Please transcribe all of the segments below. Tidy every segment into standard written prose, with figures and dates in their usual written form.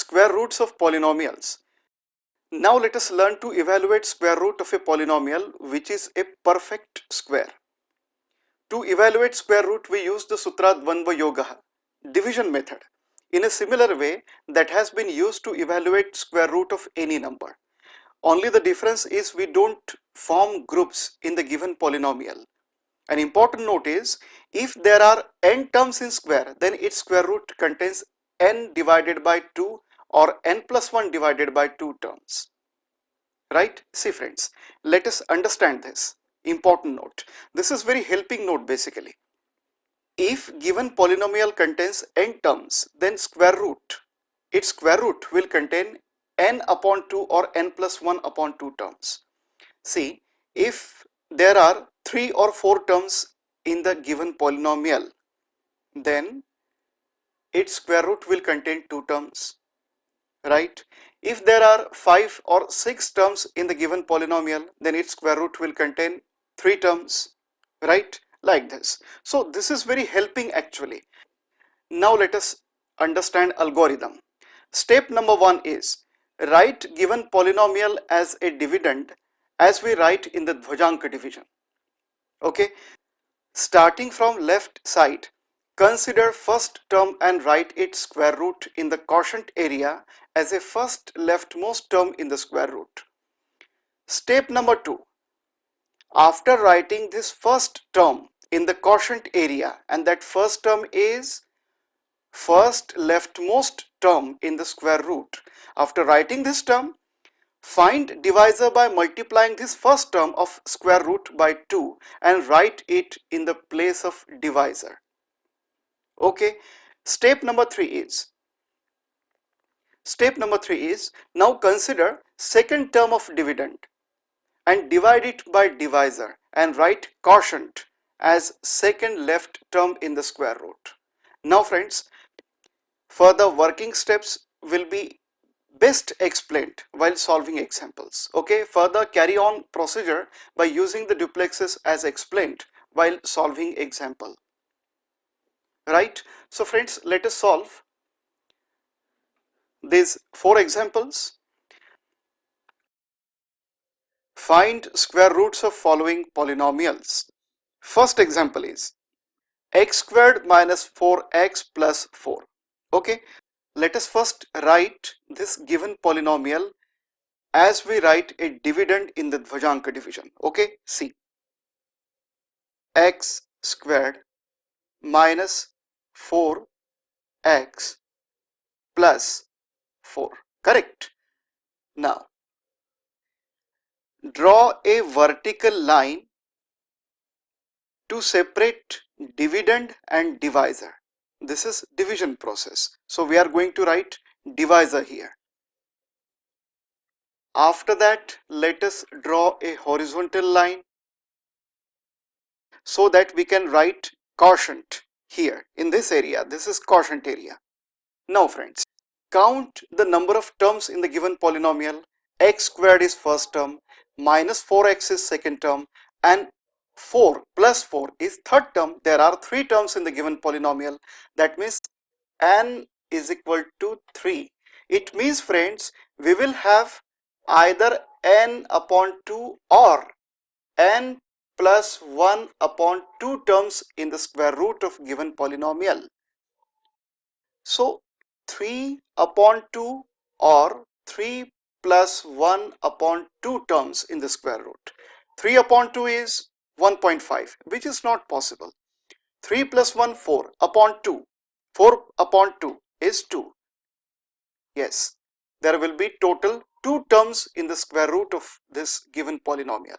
square roots of polynomials. Now let us learn to evaluate square root of a polynomial which is a perfect square. To evaluate square root, we use the Sutra Dvandva Yoga, division method, in a similar way that has been used to evaluate square root of any number. Only the difference is we don't form groups in the given polynomial. An important note is, if there are n terms in square, then its square root contains n divided by 2 or n plus 1 divided by 2 terms. Right? See friends, let us understand this. Important note. This is very helping note basically. If given polynomial contains n terms, then its square root will contain n upon 2 or n plus 1 upon 2 terms. See, if there are 3 or 4 terms in the given polynomial, then its square root will contain 2 terms, right? If there are 5 or 6 terms in the given polynomial, then its square root will contain 3 terms, right? Like this. So this is very helping actually. Now let us understand algorithm. Step number 1 is write given polynomial as a dividend as we write in the Dvivisions division. Okay, starting from left side, consider first term and write its square root in the quotient area as a first leftmost term in the square root. Step number 2, after writing this first term in the quotient area, and that first term is first leftmost term in the square root, after writing this term, find divisor by multiplying this first term of square root by 2 and write it in the place of divisor. Okay, step number 3 is now consider second term of dividend and divide it by divisor and write quotient as second left term in the square root. Now friends, further working steps will be best explained while solving examples. Okay, further carry on procedure by using the duplexes as explained while solving example. Right? So friends, let us solve these 4 examples. Find square roots of following polynomials. First example is x squared minus 4x plus 4. Okay, let us first write this given polynomial as we write a dividend in the Dvivisions division. Okay, see, x squared minus 4x plus 4, correct? Now draw a vertical line to separate dividend and divisor. This is division process, so we are going to write divisor here. After that, let us draw a horizontal line so that we can write quotient here in this area. This is quotient area. Now friends, count the number of terms in the given polynomial. X squared is first term, minus 4x is second term, and 4 plus 4 is third term. There are 3 terms in the given polynomial. That means n is equal to 3. It means friends, we will have either n upon 2 or n plus 1 upon 2 terms in the square root of given polynomial. So 3 upon 2 or 3 plus 1 upon 2 terms in the square root. 3 upon 2 is 1.5, which is not possible. 3 plus 1, 4 upon 2. 4 upon 2 is 2. Yes, there will be total 2 terms in the square root of this given polynomial.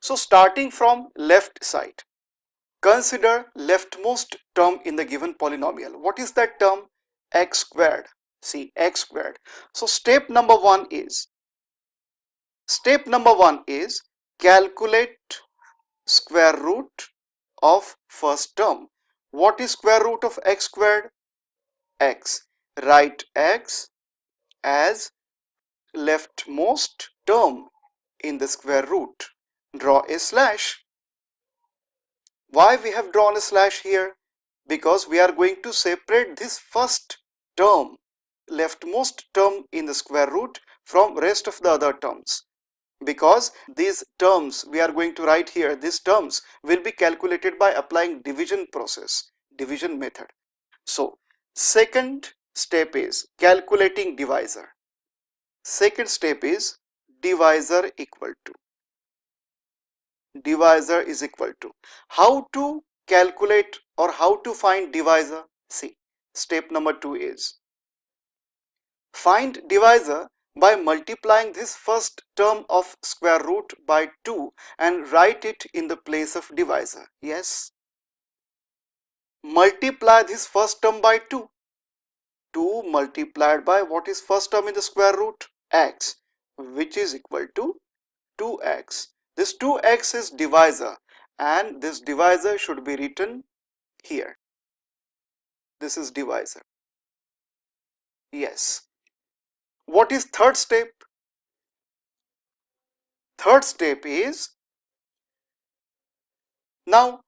So starting from left side, consider leftmost term in the given polynomial. What is that term? X squared. See, x squared. So step number 1 is calculate square root of first term. What is square root of x squared? X. Write x as leftmost term in the square root. Draw a slash. Why we have drawn a slash here? Because we are going to separate this first term leftmost term in the square root from rest of the other terms, because these terms we are going to write here, these terms will be calculated by applying division process, division method. So second step is calculating divisor. Second step is divisor equal to. Divisor is equal to. How to calculate or how to find divisor? See, step number 2 is find divisor by multiplying this first term of square root by 2 and write it in the place of divisor. Yes, multiply this first term by 2. 2 multiplied by what is first term in the square root? X, which is equal to 2x. This 2x is divisor and this divisor should be written here. This is divisor. Yes. What is third step? Third step is, now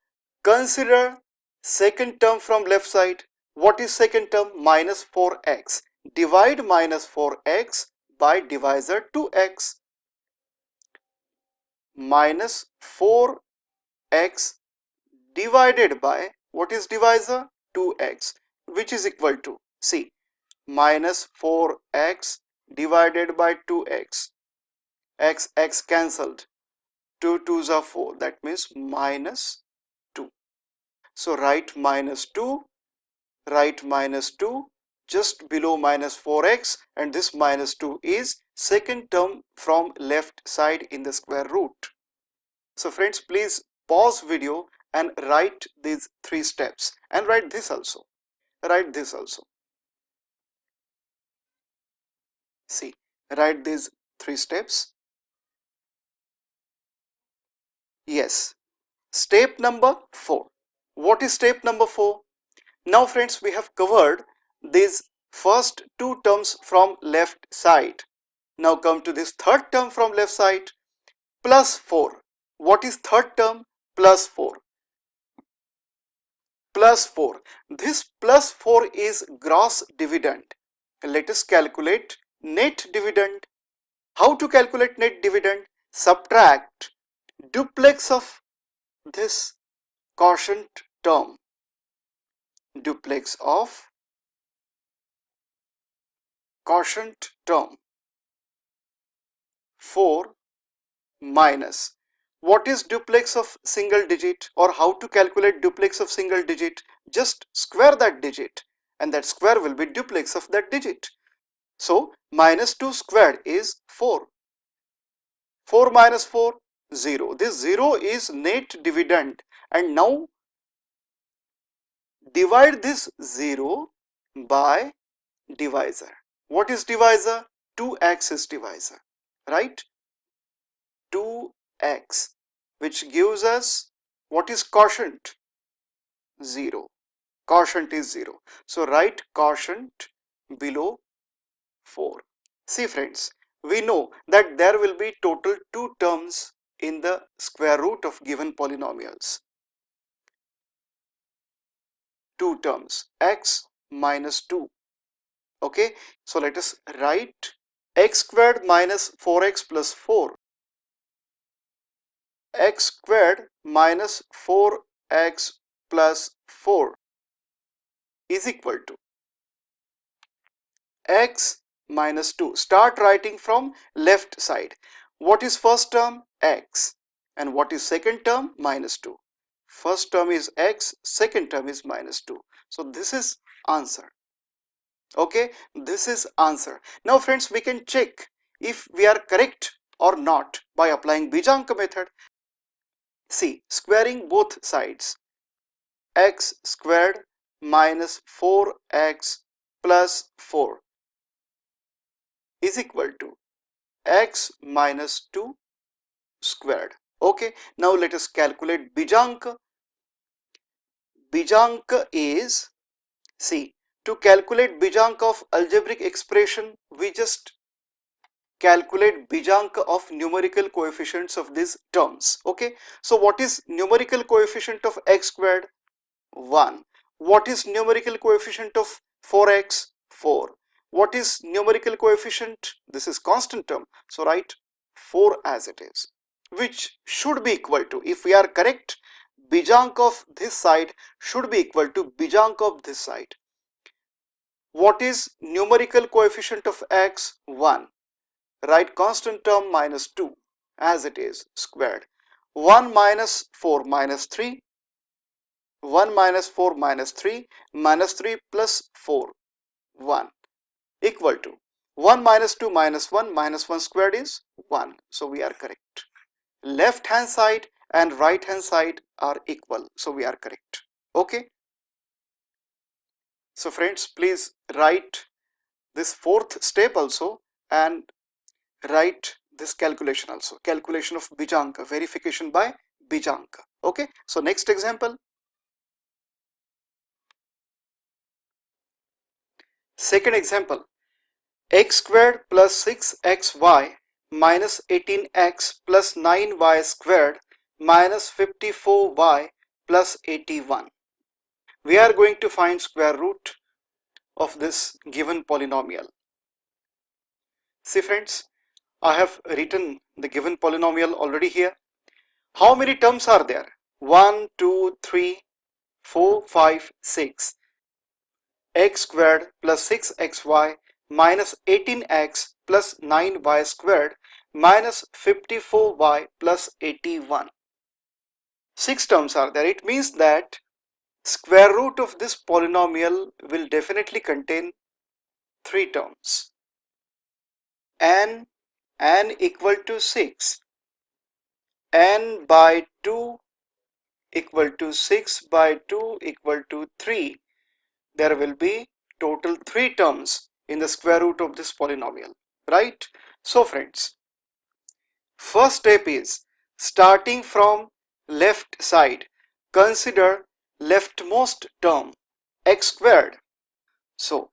consider second term from left side. What is second term? Minus 4x. Divide minus 4x by divisor 2x. Minus 4x divided by what is divisor? 2x, which is equal to, see, minus 4x divided by 2x. X cancelled. 2 2s are 4, that means minus 2. So write minus 2, write minus 2 just below minus 4x, and this minus 2 is second term from left side in the square root. So friends, please pause video and write these 3 steps and write this also. Write this also. See, write these 3 steps. Yes. Step number 4. What is step number 4? Now friends, we have covered these first 2 terms from left side. Now come to this third term from left side, plus 4. What is third term? Plus 4. Plus 4. This plus 4 is gross dividend. Let us calculate net dividend. How to calculate net dividend? Subtract duplex of this quotient term. Duplex of quotient term. 4 minus. What is duplex of single digit, or how to calculate duplex of single digit? Just square that digit and that square will be duplex of that digit. So minus 2 squared is 4. 4 minus 4, 0. This 0 is net dividend, and now divide this 0 by divisor. What is divisor? 2x is divisor, right? 2x, which gives us what is quotient? 0. Quotient is 0. So write quotient below 4. See friends, we know that there will be total 2 terms in the square root of given polynomials. 2 terms, x minus 2. Okay, so let us write x squared minus 4x plus 4. X squared minus 4x plus 4 is equal to x minus 2. Start writing from left side. What is first term? X. And what is second term? Minus 2. First term is x, second term is minus 2. So this is answer. Okay, this is answer. Now friends, we can check if we are correct or not by applying Bijanka method. See, squaring both sides. X squared minus 4x plus 4 is equal to x minus 2 squared. Okay, now let us calculate Bijanka. Bijanka is, see, to calculate Bijanka of algebraic expression, we just calculate Bijanka of numerical coefficients of these terms. Okay, so what is numerical coefficient of x squared? 1. What is numerical coefficient of 4x? 4. What is numerical coefficient? This is constant term. So write 4 as it is, which should be equal to, if we are correct, Bijank of this side should be equal to Bijank of this side. What is numerical coefficient of x? 1. Write constant term minus 2 as it is squared. 1 minus 4 minus 3. 1 minus 4 minus 3 minus 3 plus 4, 1 equal to 1 minus 2 minus 1 squared is 1. So we are correct. Left hand side and right hand side are equal. So we are correct. Okay. So friends, please write this fourth step also and write this calculation also. Calculation of Bijanka, verification by Bijanka. Okay. So next example. Second example. X squared plus 6xy minus 18x plus 9y squared minus 54y plus 81. We are going to find square root of this given polynomial. See friends, I have written the given polynomial already here. How many terms are there? 1, 2, 3, 4, 5, 6. X squared plus 6xy minus 18x plus 9y squared minus 54y plus 81. 6 terms are there. It means that square root of this polynomial will definitely contain 3 terms. N equal to 6, n by 2 equal to 6 by 2 equal to 3. There will be total 3 terms in the square root of this polynomial, right? So friends, first step is starting from left side, consider leftmost term x squared. So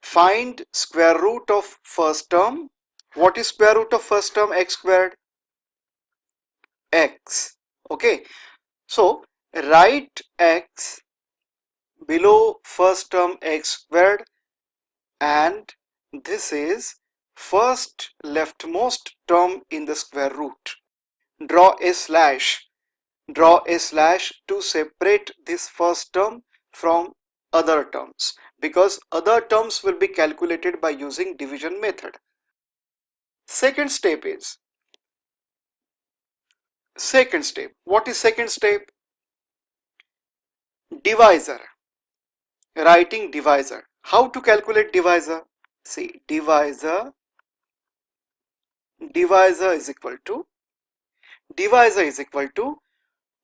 find square root of first term. What is square root of first term? X squared, x. Okay, so write x below first term x squared, and this is first leftmost term in the square root. Draw a slash to separate this first term from other terms, because other terms will be calculated by using division method. Second step is what is second step? Divisor. Writing divisor. How to calculate divisor? See, divisor is equal to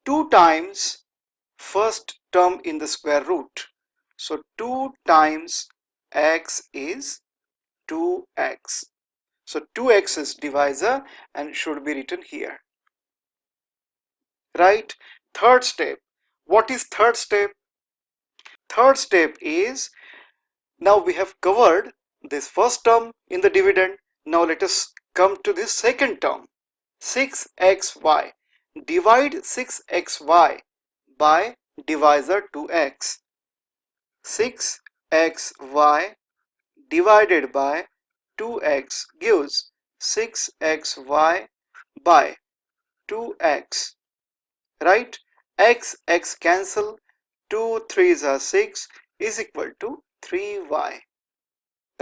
2 times first term in the square root. So 2 times x is 2x. So 2x is divisor and should be written here. Right? Third step. What is third step? Third step is, now we have covered this first term in the dividend. Now let us come to this second term, 6xy. Divide 6xy by divisor 2x. 6xy divided by 2x gives 6xy by 2x. Right? X cancel, 2 3s are 6 is equal to 3y.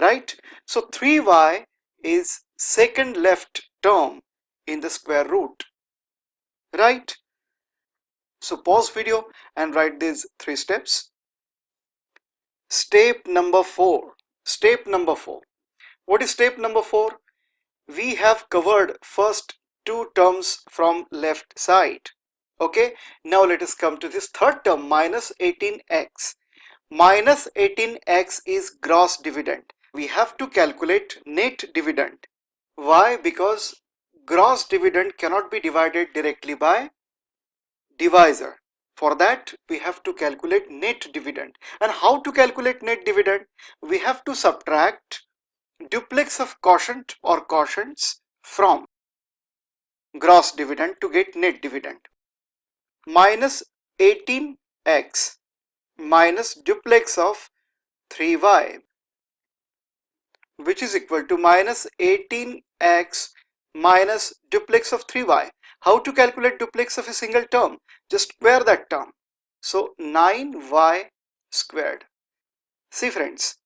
Right? So 3y is second left term in the square root. Right? So pause video and write these 3 steps. Step number 4. What is step number 4? We have covered first 2 terms from left side. Okay, now let us come to this third term, minus 18x. Minus 18x is gross dividend. We have to calculate net dividend. Why? Because gross dividend cannot be divided directly by divisor. For that, we have to calculate net dividend. And how to calculate net dividend? We have to subtract duplex of quotient or quotients from gross dividend to get net dividend. Minus 18x minus duplex of 3y. which is equal to minus 18x minus duplex of 3y. How to calculate duplex of a single term? Just square that term. So 9y squared. See friends,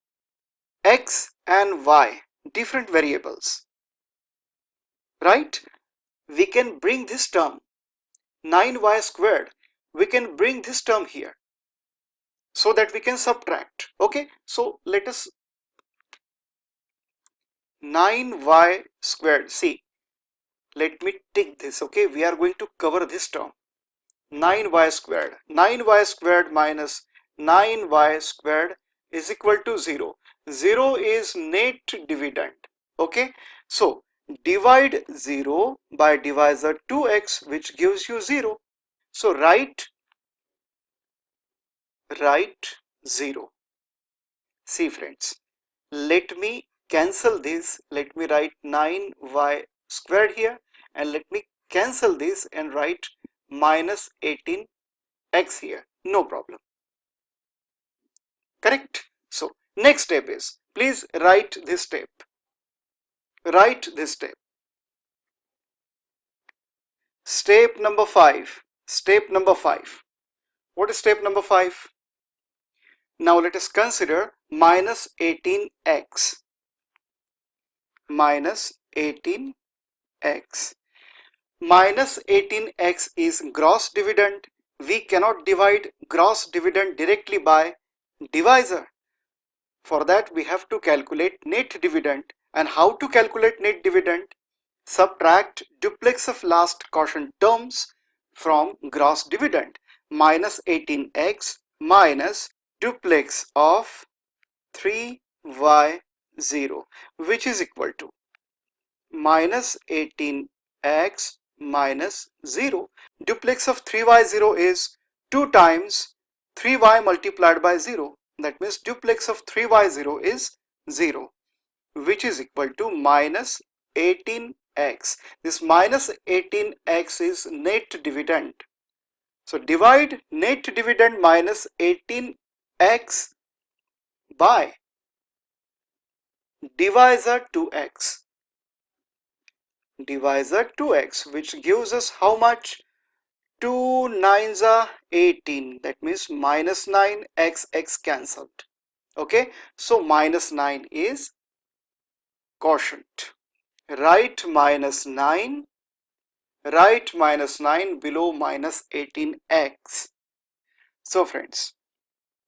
x and y, different variables, right? We can bring this term 9y squared, we can bring this term here so that we can subtract. Okay, so let us 9y squared. See, let me take this. Okay, we are going to cover this term 9y squared. 9y squared minus 9y squared is equal to 0. 0 is net dividend. Okay, so divide 0 by divisor 2x, which gives you 0. So write 0. See friends, let me cancel this. Let me write 9y squared here, and let me cancel this and write minus 18x here. No problem. Correct? So next step is, please write this step. Write this step. Step number 5. Step number 5. What is step number 5? Now let us consider minus 18x. Minus 18x. Minus 18x is gross dividend. We cannot divide gross dividend directly by divisor. For that we have to calculate net dividend. And how to calculate net dividend? Subtract duplex of last quotient terms from gross dividend. Minus 18x minus duplex of 3y0, which is equal to minus 18x minus 0. Duplex of 3y0 is 2 times 3y multiplied by 0. That means duplex of 3y0 is 0, which is equal to minus 18x. This minus 18x is net dividend. So divide net dividend minus 18x by divisor 2x. Divisor 2x, which gives us how much? 2 9s are 18. That means minus 9, x cancelled. Okay, so minus 9 is quotient. Write minus 9. Write minus 9 below minus 18x. So friends,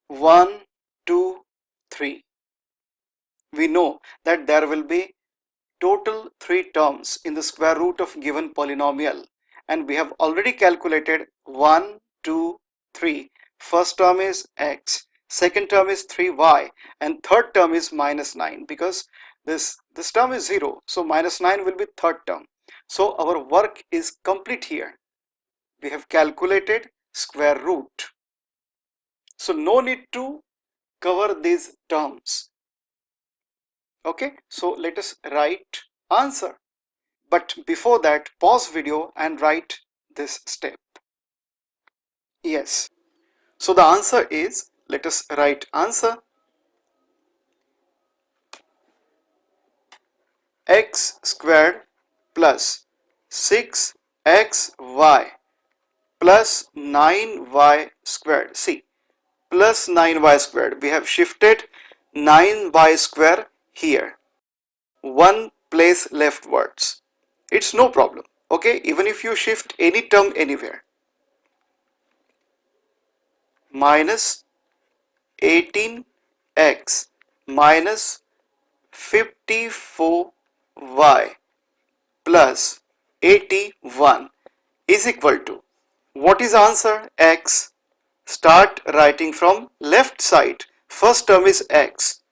1, 2, 3. We know that there will be total 3 terms in the square root of given polynomial, and we have already calculated 1, 2, 3. First term is x, second term is 3y, and third term is minus 9, because this term is 0, so minus 9 will be third term. So our work is complete here. We have calculated square root, so no need to cover these terms. Okay, so let us write answer. But before that, pause video and write this step. Yes. So the answer is, let us write answer. X squared plus 6xy plus 9y squared. See, plus 9y squared. We have shifted 9y square here. One place leftwards. It's no problem. Okay, even if you shift any term anywhere. Minus 18x minus 54y plus 81 is equal to, what is answer? X. Start writing from left side. First term is x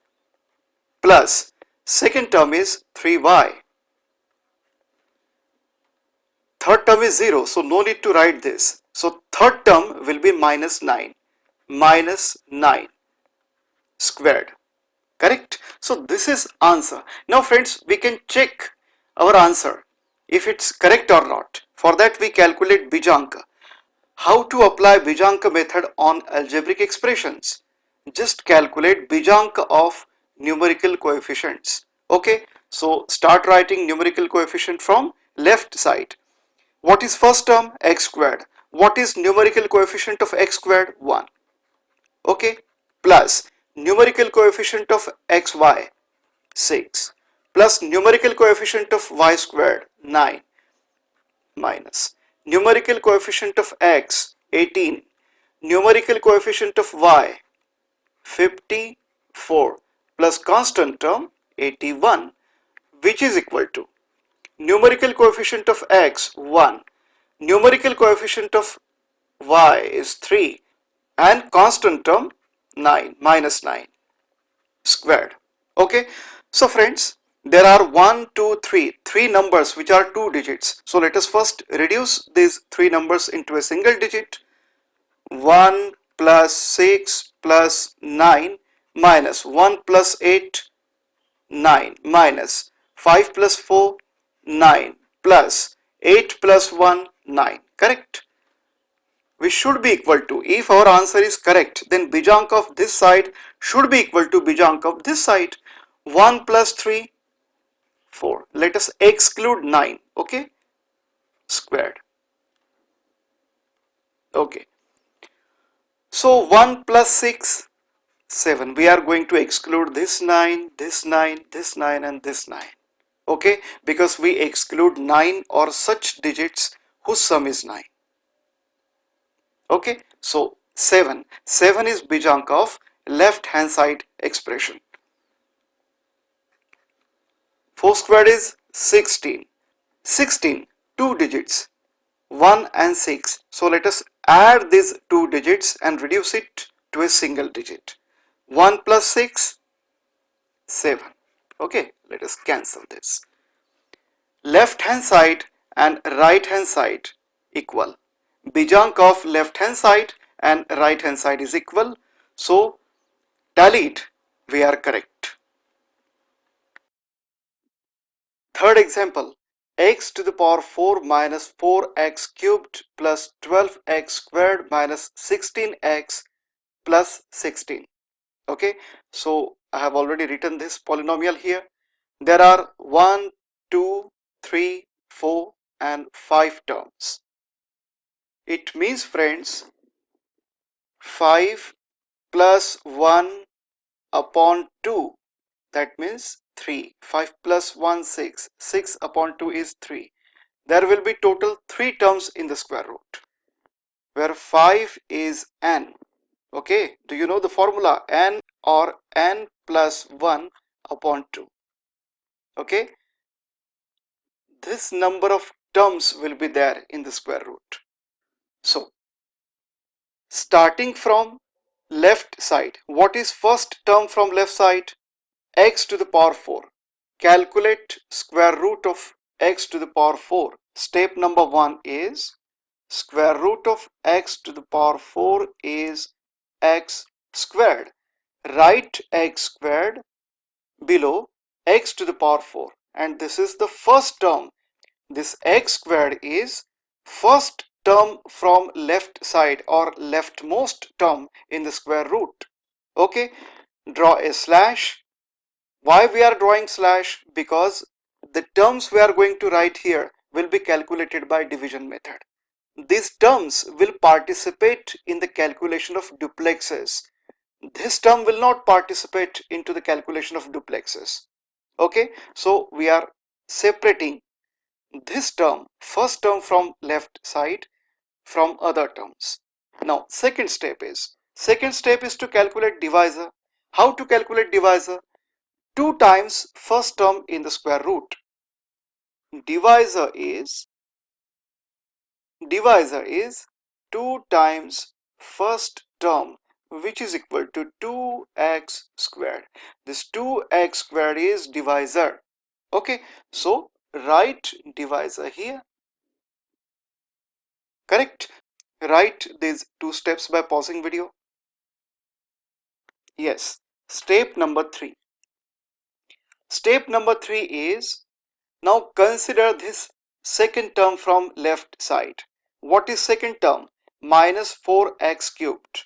plus second term is 3y. Third term is 0, so no need to write this. So third term will be minus 9. Minus 9 squared. Correct? So this is answer. Now friends, we can check our answer if it's correct or not. For that we calculate Bijanka. How to apply Bijanka method on algebraic expressions? Just calculate Bijanka of numerical coefficients. Okay, so start writing numerical coefficient from left side. What is first term? X squared. What is numerical coefficient of x squared? 1. Okay, plus numerical coefficient of xy 6 plus numerical coefficient of y squared 9 minus numerical coefficient of x 18, numerical coefficient of y 54 plus constant term 81, which is equal to numerical coefficient of x 1, numerical coefficient of y is 3 and constant term 9 minus 9 squared. Okay, so friends, there are 1, 2, 3, three numbers which are 2 digits. So let us first reduce these 3 numbers into a single digit. 1 plus 6 plus 9 minus 1 plus 8 9 minus 5 plus 4 9 plus 8 plus 1 9, correct? We should be equal to, if our answer is correct, then Bijank of this side should be equal to Bijank of this side. 1 plus 3 4. Let us exclude 9, okay, squared. Okay, so 1 plus 6 7. We are going to exclude this 9, this 9, this 9 and this 9, okay, because we exclude 9 or such digits whose sum is 9. Okay, so 7 is Bijank of left hand side expression. 4 squared is 16. 16, 2 digits, 1 and 6. So let us add these 2 digits and reduce it to a single digit. 1 plus 6, 7. Okay, let us cancel this. Left hand side and right hand side equal. Bijank of left hand side and right hand side is equal. So tallied, we are correct. Third example, x to the power 4 minus 4x cubed plus 12x squared minus 16x plus 16. Okay, so I have already written this polynomial here. There are 1, 2, 3, 4 and 5 terms. It means, friends, 5 plus 1 upon 2, that means 3. 5 plus 1, 6. 6 upon 2 is 3. There will be total 3 terms in the square root, where 5 is n. Okay, do you know the formula? N or n plus 1 upon 2. Okay, this number of terms will be there in the square root. So starting from left side, what is first term from left side? X to the power 4. Calculate square root of x to the power 4. Step number 1 is square root of x to the power 4 is x squared. Write x squared below x to the power 4, and this is the first term. This x squared is first term from left side or leftmost term in the square root. Okay, draw a slash. Why we are drawing slash? Because the terms we are going to write here will be calculated by division method. These terms will participate in the calculation of duplexes. This term will not participate into the calculation of duplexes. Okay, so we are separating this term, first term from left side, from other terms. Now second step is to calculate divisor. How to calculate divisor? 2 times first term in the square root. Divisor is 2 times first term, which is equal to 2x squared. This 2x squared is divisor. Okay, so write divisor here. Correct? Write these 2 steps by pausing video. Yes. Step number 3. Step number 3 is, now consider this second term from left side. What is second term? Minus 4x cubed.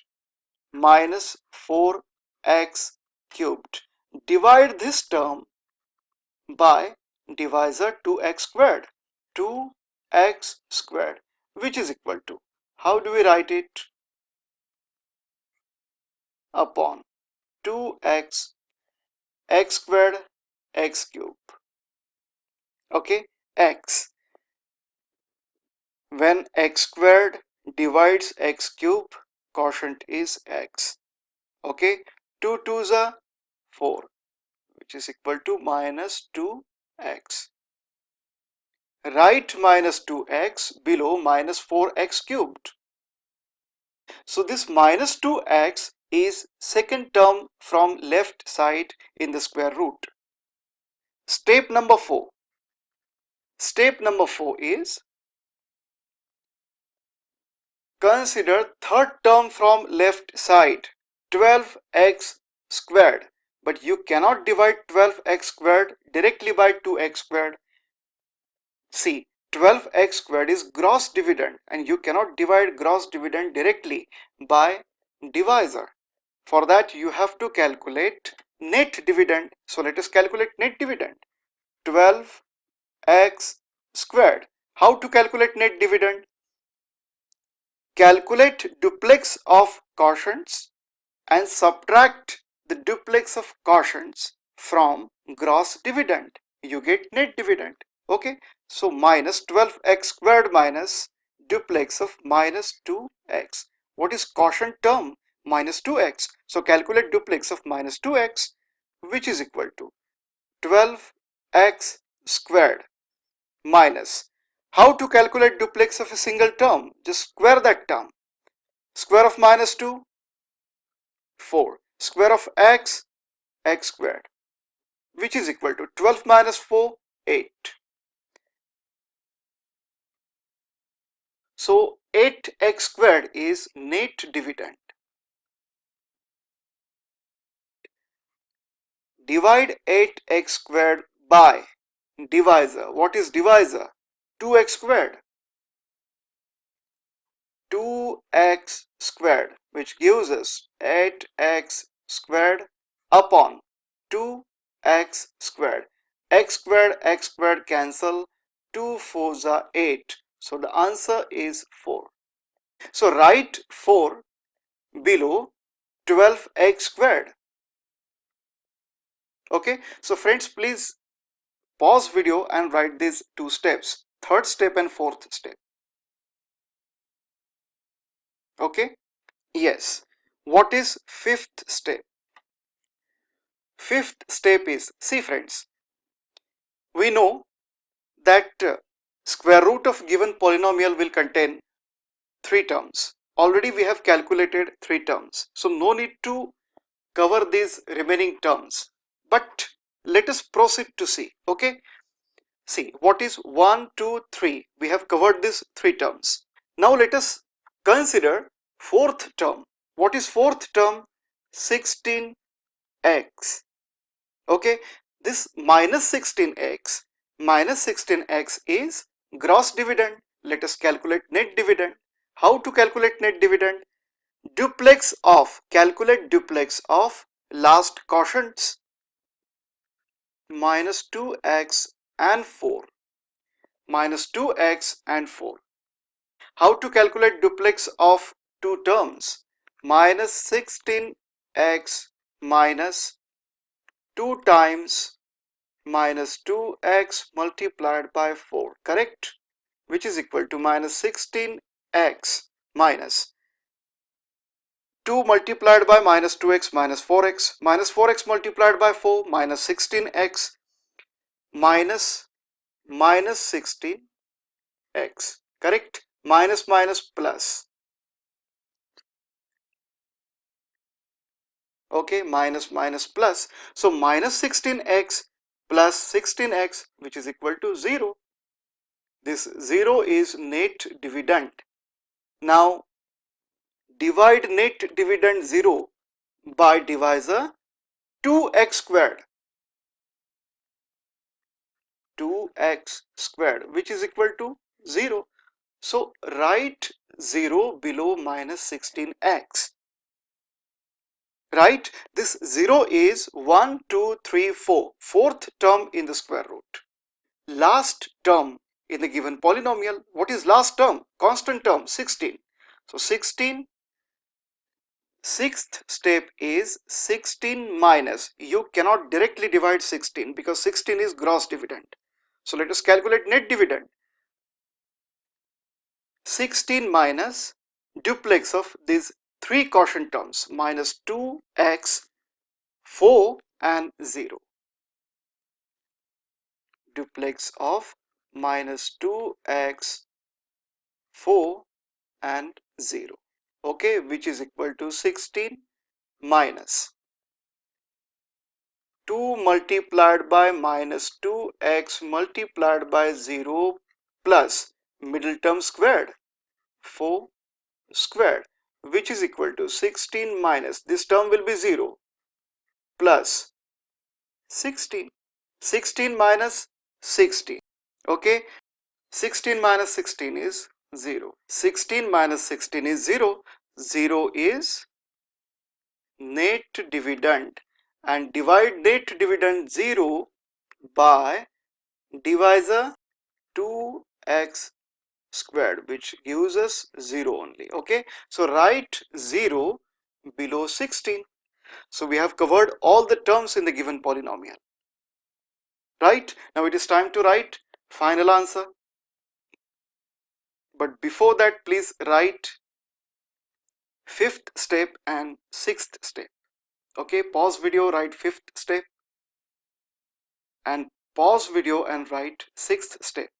Minus 4x cubed. Divide this term by divisor 2x squared. 2x squared, which is equal to, how do we write it? Upon 2x x squared x cube. Okay, x. When x squared divides x cube, quotient is x. Okay, 2 2s are 4, which is equal to minus 2x. Write minus 2x below minus 4x cubed. So this minus 2x is second term from left side in the square root. Step number 4. Step number 4 is consider third term from left side, 12x squared. But you cannot divide 12x squared directly by 2x squared. See, 12x squared is gross dividend and you cannot divide gross dividend directly by divisor. For that you have to calculate net dividend. So let us calculate net dividend. 12x squared. How to calculate net dividend? Calculate duplex of quotients and subtract the duplex of quotients from gross dividend. You get net dividend. Okay, so minus 12x squared minus duplex of minus 2x. What is quotient term? Minus 2x. So calculate duplex of minus 2x, which is equal to 12x squared minus. How to calculate duplex of a single term? Just square that term. Square of minus 2, 4. Square of x, x squared, which is equal to 12 minus 4, 8. So 8x squared is net dividend. Divide 8x squared by divisor. What is divisor? 2x squared. 2x squared, which gives us 8x squared upon 2x squared. X squared cancel. 2 4s are 8. So the answer is 4. So write 4 below 12x squared. Okay, so friends, please pause video and write these two steps, third step and fourth step. Okay, yes. What is fifth step? Fifth step is, see friends, we know that square root of given polynomial will contain 3 terms. Already we have calculated 3 terms, so no need to cover these remaining terms, but let us proceed to see. Okay, see what is 1 2 3. We have covered these 3 terms. Now let us consider fourth term. What is fourth term? 16x. Okay, this minus 16x is gross dividend. Let us calculate net dividend. How to calculate net dividend? Duplex of, calculate duplex of last quotients, minus 2x and 4. Minus 2x and 4. How to calculate duplex of two terms? Minus 16x minus 2 times minus 2x multiplied by 4, correct? Which is equal to minus 16x minus 2 multiplied by minus 2x minus 4x multiplied by 4 minus 16x minus 16x, correct? Minus plus. Okay, minus plus. So minus 16x plus 16x, which is equal to 0. This 0 is net dividend. Now divide net dividend 0 by divisor 2x squared. 2x squared, which is equal to 0. So write 0 below minus 16x. right? This 0 is 1, 2, 3, 4, fourth term in the square root. Last term in the given polynomial, what is last term? Constant term, 16. So 16, sixth step is 16 minus, you cannot directly divide 16 because 16 is gross dividend. So let us calculate net dividend. 16 minus duplex of these three quotient terms, minus 2x, 4 and 0. Duplex of minus 2x, 4 and 0, okay, which is equal to 16 minus 2 multiplied by minus 2x multiplied by 0 plus middle term squared, 4 squared, which is equal to 16 minus, this term will be 0 plus 16. 16 minus 16, okay, 16 minus 16 is 0. 16 minus 16 is 0. 0 is net dividend, and divide net dividend 0 by divisor 2x squared, which gives us 0 only, okay. So write 0 below 16. So we have covered all the terms in the given polynomial, right? Now it is time to write final answer, but before that please write fifth step and sixth step, okay. Pause video, write fifth step, and pause video and write sixth step.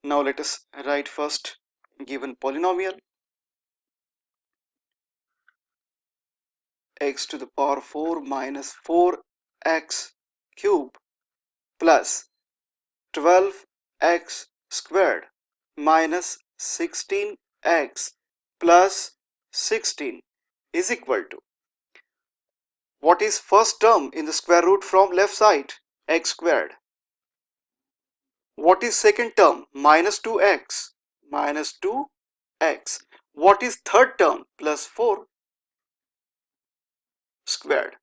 Now let us write first given polynomial, x to the power 4 minus 4x cube plus 12x squared minus 16x plus 16 is equal to, what is first term in the square root from left side? X squared. What is second term? Minus 2x. Minus 2x. What is third term? Plus 4 squared.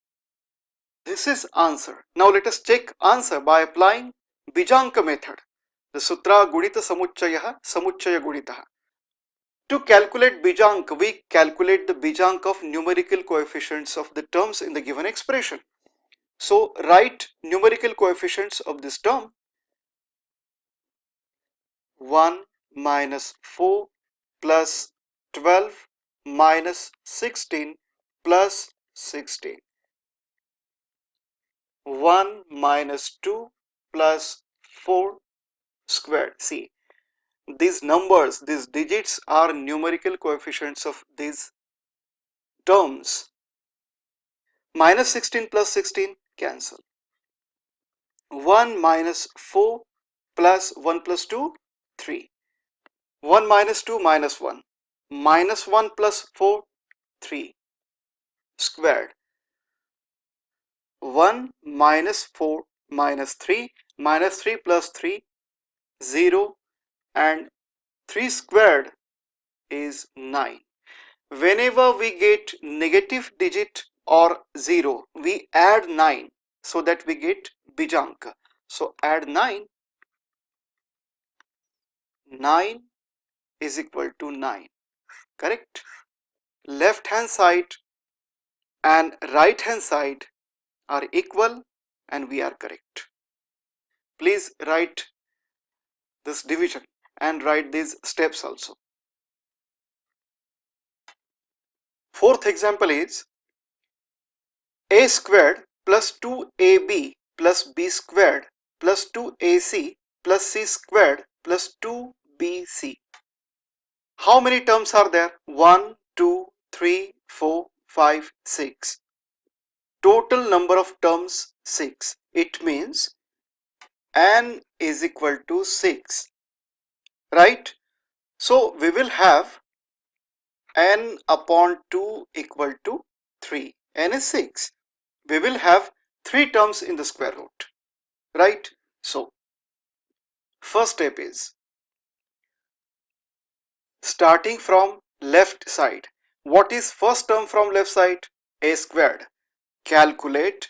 This is answer. Now let us check answer by applying Bijanka method. The sutra gudita samuchchayah samuchchaya guditah. To calculate Bijank, we calculate the Bijank of numerical coefficients of the terms in the given expression. So write numerical coefficients of this term. 1 minus 4 plus 12 minus 16 plus 16. 1 minus 2 plus 4 squared. See, these numbers, these digits are numerical coefficients of these terms. Minus 16 plus 16 cancel. 1 minus 4 plus 1 plus 2, 3. 1 minus 2 minus 1. Minus 1 plus 4, 3 squared. 1 minus 4 minus 3 minus 3 plus 3, 0, and 3 squared is 9. Whenever we get negative digit or 0, we add 9 so that we get Bijanka. So add 9. 9 is equal to 9. Correct? Left hand side and right hand side are equal and we are correct. Please write this division and write these steps also. Fourth example is a squared plus 2ab plus b squared plus 2ac plus c squared plus 2bc. How many terms are there? 1, 2, 3, 4, 5, 6. Total number of terms 6. It means n is equal to 6, right? So we will have n upon 2 equal to 3. N is 6. We will have 3 terms in the square root, right? So first step is starting from left side. What is first term from left side? A squared. Calculate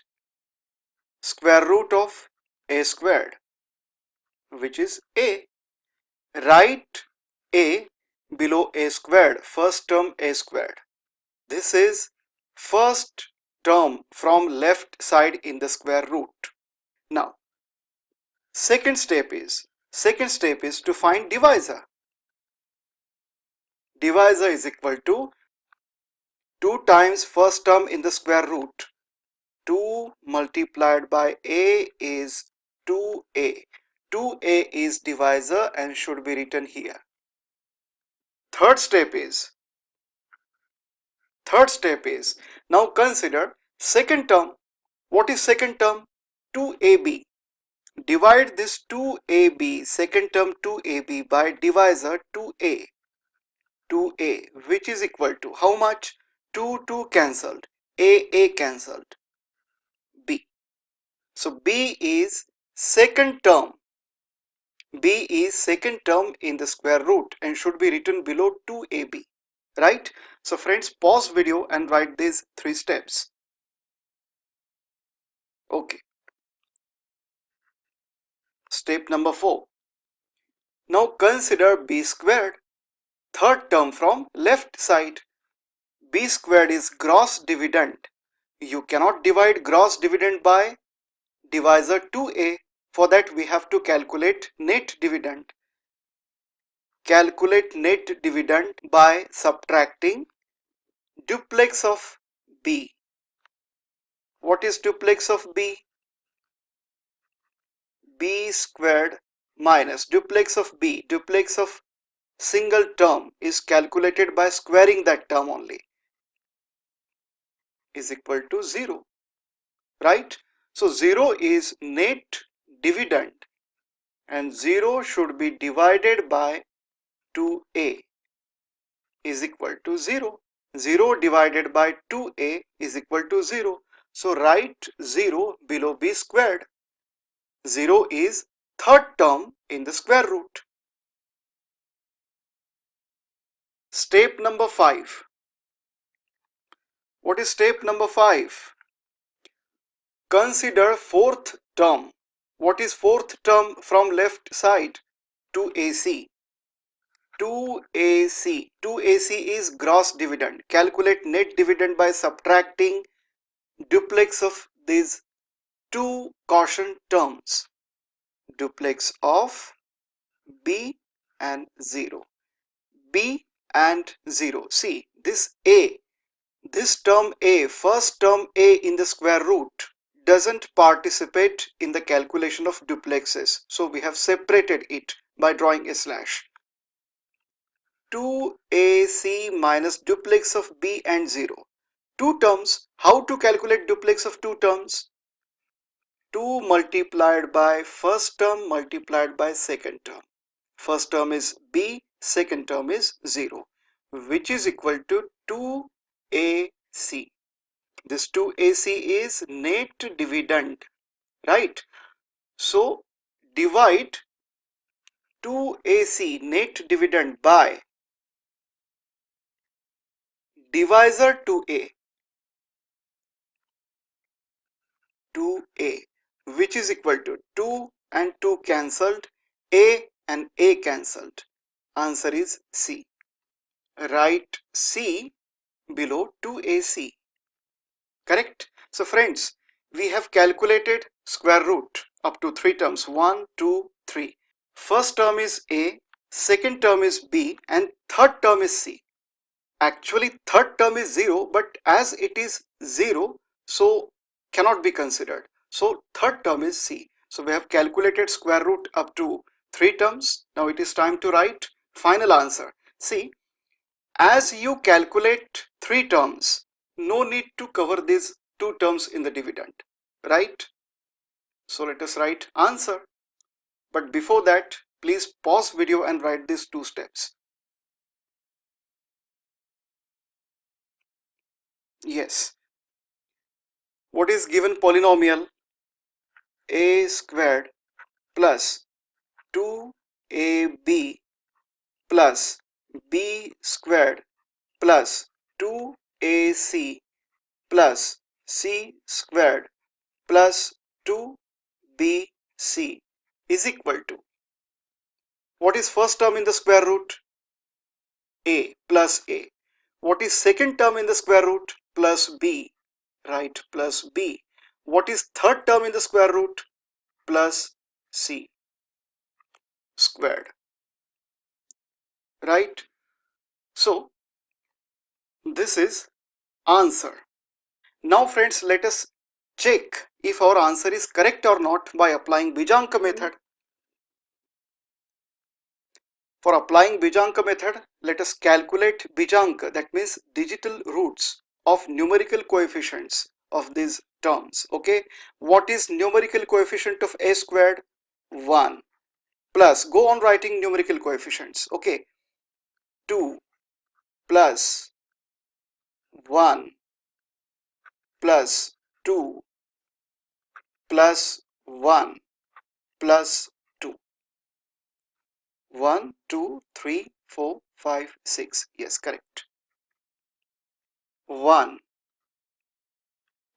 square root of a squared, which is a. Write a below a squared, first term a squared. This is first term from left side in the square root. Now, second step is to find divisor. Divisor is equal to 2 times first term in the square root. 2 multiplied by a is 2a. 2a is divisor and should be written here. Third step is now consider second term. What is second term? 2ab. Divide this 2ab, second term 2ab, by divisor 2a. 2a, which is equal to how much? 2 cancelled, a cancelled, b. So b is second term. B is second term in the square root and should be written below 2ab, right? So friends, pause video and write these 3 steps. Okay. Step number 4. Now consider b squared, third term from left side. B squared is gross dividend. You cannot divide gross dividend by divisor 2a. For that we have to calculate net dividend. Calculate net dividend by subtracting duplex of b. What is duplex of b? B squared minus duplex of b. Duplex of single term is calculated by squaring that term only, is equal to 0, right? So 0 is net dividend and 0 should be divided by 2a is equal to 0. 0 divided by 2a is equal to 0. So write 0 below b squared. 0 is third term in the square root. Step number 5. What is step number 5? Consider fourth term. What is fourth term from left side? 2ac. 2ac. 2ac is gross dividend. Calculate net dividend by subtracting duplex of these two quotient terms. Duplex of b and 0. b and 0. See, this a, this term a, first term a in the square root doesn't participate in the calculation of duplexes. So we have separated it by drawing a slash. 2ac minus duplex of b and 0. Two terms. How to calculate duplex of two terms? 2 multiplied by first term multiplied by second term. First term is b, second term is 0, which is equal to 2ac. This 2ac is net dividend, right? So divide 2ac net dividend by divisor 2a, which is equal to 2 and 2 cancelled, a and a cancelled. Answer is C. Write C below 2ac. Correct? So friends, we have calculated square root up to 3 terms. 1, 2, 3. First term is a, second term is b, and third term is c. Actually third term is 0, but as it is 0, so cannot be considered. So third term is c. So we have calculated square root up to 3 terms. Now it is time to write final answer. See, as you calculate 3 terms, no need to cover these 2 terms in the dividend, right? So let us write answer. But before that, please pause video and write these 2 steps. Yes. What is given polynomial? A squared plus 2ab plus b squared plus 2ac plus c squared plus 2bc is equal to, what is first term in the square root? A plus a. What is second term in the square root? Plus b, right? Plus b. What is third term in the square root? Plus c squared, right? So this is answer. Now friends, let us check if our answer is correct or not by applying Bijanka method. For applying Bijanka method, let us calculate Bijanka, that means digital roots of numerical coefficients of these terms. Okay, what is numerical coefficient of a squared? 1 plus, go on writing numerical coefficients. Okay, 2 plus 1 plus 2 plus 1 plus 2. 1, 2, 3, 4, 5, 6. Yes, correct. 1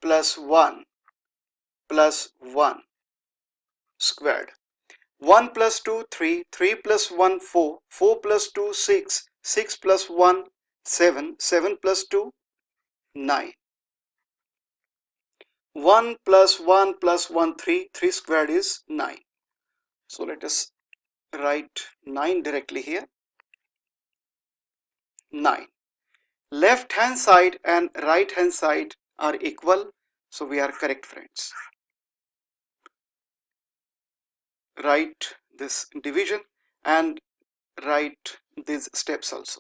plus 1 plus 1 squared. 1 plus 2, 3, 3 plus 1, 4, 4 plus 2, 6, 6 plus 1, 7, 7 plus 2, 9. 1 plus 1 plus 1, 3, 3 squared is 9. So let us write 9 directly here. 9. Left hand side and right hand side are equal, so we are correct, friends. Write this division and write these steps also.